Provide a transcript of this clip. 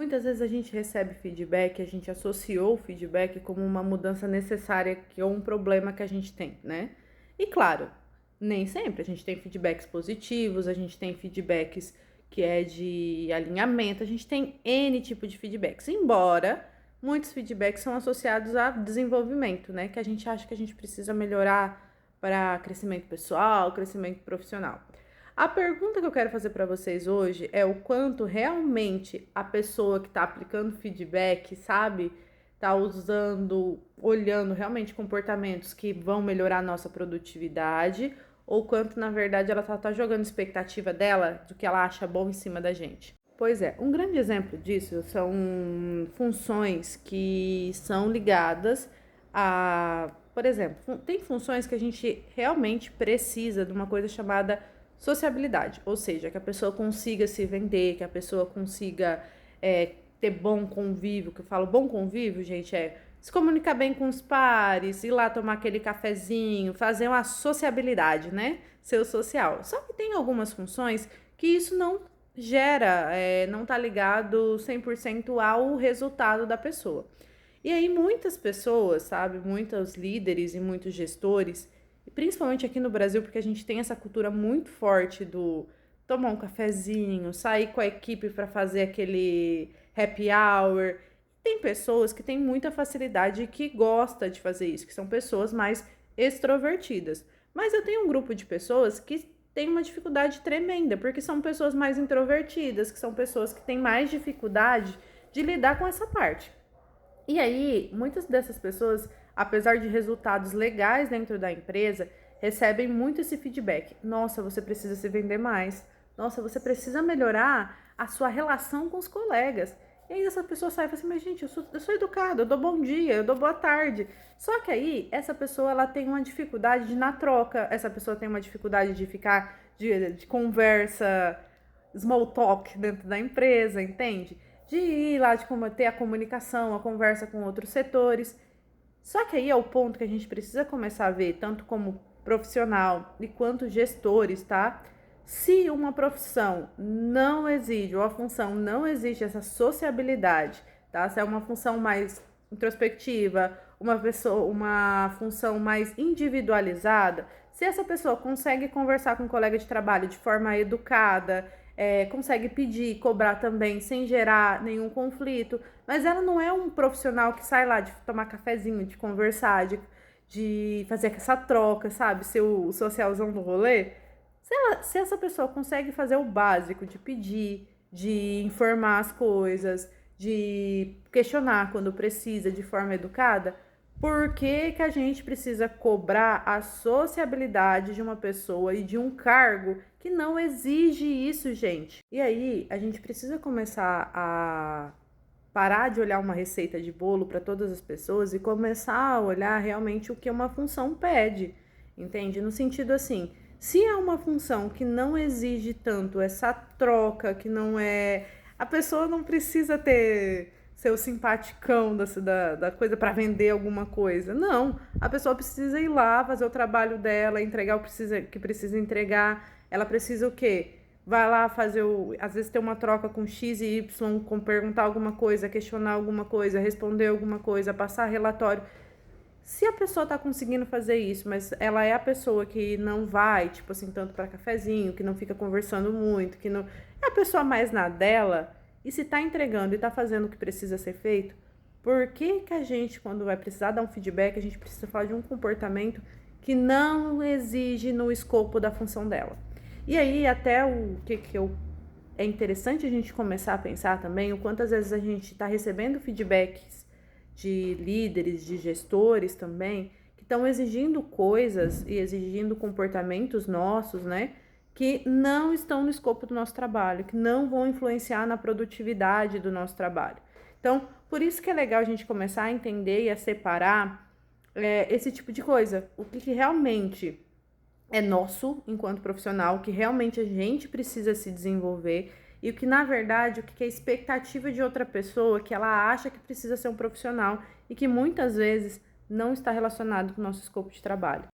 Muitas vezes a gente recebe feedback, a gente associou o feedback como uma mudança necessária que é um problema que a gente tem, né? E claro, nem sempre a gente tem feedbacks positivos, a gente tem feedbacks que é de alinhamento, a gente tem N tipo de feedbacks, embora muitos feedbacks são associados a desenvolvimento, né? Que a gente acha que a gente precisa melhorar para crescimento pessoal, crescimento profissional. A pergunta que eu quero fazer para vocês hoje é o quanto realmente a pessoa que está aplicando feedback, sabe, está usando, olhando realmente comportamentos que vão melhorar a nossa produtividade, ou quanto, na verdade, ela tá jogando expectativa dela, do que ela acha bom em cima da gente. Pois é, um grande exemplo disso são funções que são ligadas a, por exemplo, tem funções que a gente realmente precisa de uma coisa chamada sociabilidade, ou seja, que a pessoa consiga se vender, que a pessoa consiga ter bom convívio, que eu falo bom convívio, gente, é se comunicar bem com os pares, ir lá tomar aquele cafezinho, fazer uma sociabilidade, né? Ser o social. Só que tem algumas funções que isso não gera, não tá ligado 100% ao resultado da pessoa. E aí muitas pessoas, sabe, muitos líderes e muitos gestores, principalmente aqui no Brasil, porque a gente tem essa cultura muito forte do tomar um cafezinho, sair com a equipe para fazer aquele happy hour. Tem pessoas que têm muita facilidade e que gostam de fazer isso, que são pessoas mais extrovertidas. Mas eu tenho um grupo de pessoas que tem uma dificuldade tremenda, porque são pessoas mais introvertidas, que são pessoas que têm mais dificuldade de lidar com essa parte. E aí, muitas dessas pessoas, apesar de resultados legais dentro da empresa, recebem muito esse feedback. Nossa, você precisa se vender mais. Nossa, você precisa melhorar a sua relação com os colegas. E aí essa pessoa sai e fala assim, mas gente, eu sou educada, eu dou bom dia, eu dou boa tarde. Só que aí, essa pessoa, ela tem uma dificuldade de, na troca, essa pessoa tem uma dificuldade de ficar, de conversa, small talk dentro da empresa, entende? De ir lá, de como ter a comunicação, a conversa com outros setores. Só que aí é o ponto que a gente precisa começar a ver, tanto como profissional e quanto gestores, tá? Se uma profissão não exige, ou a função não exige essa sociabilidade, tá? Se é uma função mais introspectiva, uma função mais individualizada, se essa pessoa consegue conversar com um colega de trabalho de forma educada, consegue pedir, cobrar também, sem gerar nenhum conflito, mas ela não é um profissional que sai lá de tomar cafezinho, de conversar, de fazer essa troca, sabe? Ser o socialzão do rolê. Se essa pessoa consegue fazer o básico de pedir, de informar as coisas, de questionar quando precisa de forma educada, por que que a gente precisa cobrar a sociabilidade de uma pessoa e de um cargo que não exige isso, gente? E aí, a gente precisa começar a parar de olhar uma receita de bolo para todas as pessoas e começar a olhar realmente o que uma função pede, entende? No sentido assim, se é uma função que não exige tanto essa troca, que não é... A pessoa não precisa ser o simpaticão da coisa para vender alguma coisa. Não, a pessoa precisa ir lá, fazer o trabalho dela, entregar que precisa entregar. Ela precisa o quê? Vai lá fazer às vezes ter uma troca com X e Y, com perguntar alguma coisa, questionar alguma coisa, responder alguma coisa, passar relatório. Se a pessoa tá conseguindo fazer isso, mas ela é a pessoa que não vai, tipo assim, tanto para cafezinho, que não fica conversando muito, que não é a pessoa mais na dela, e se tá entregando e tá fazendo o que precisa ser feito, por que que a gente, quando vai precisar dar um feedback, a gente precisa falar de um comportamento que não exige no escopo da função dela? E aí, até o que eu é interessante a gente começar a pensar também o quantas vezes a gente está recebendo feedbacks de líderes, de gestores também, que estão exigindo coisas e exigindo comportamentos nossos, né? Que não estão no escopo do nosso trabalho, que não vão influenciar na produtividade do nosso trabalho. Então, por isso que é legal a gente começar a entender e a separar esse tipo de coisa. O que realmente é nosso enquanto profissional, que realmente a gente precisa se desenvolver e o que na verdade, o que é expectativa de outra pessoa, que ela acha que precisa ser um profissional e que muitas vezes não está relacionado com o nosso escopo de trabalho.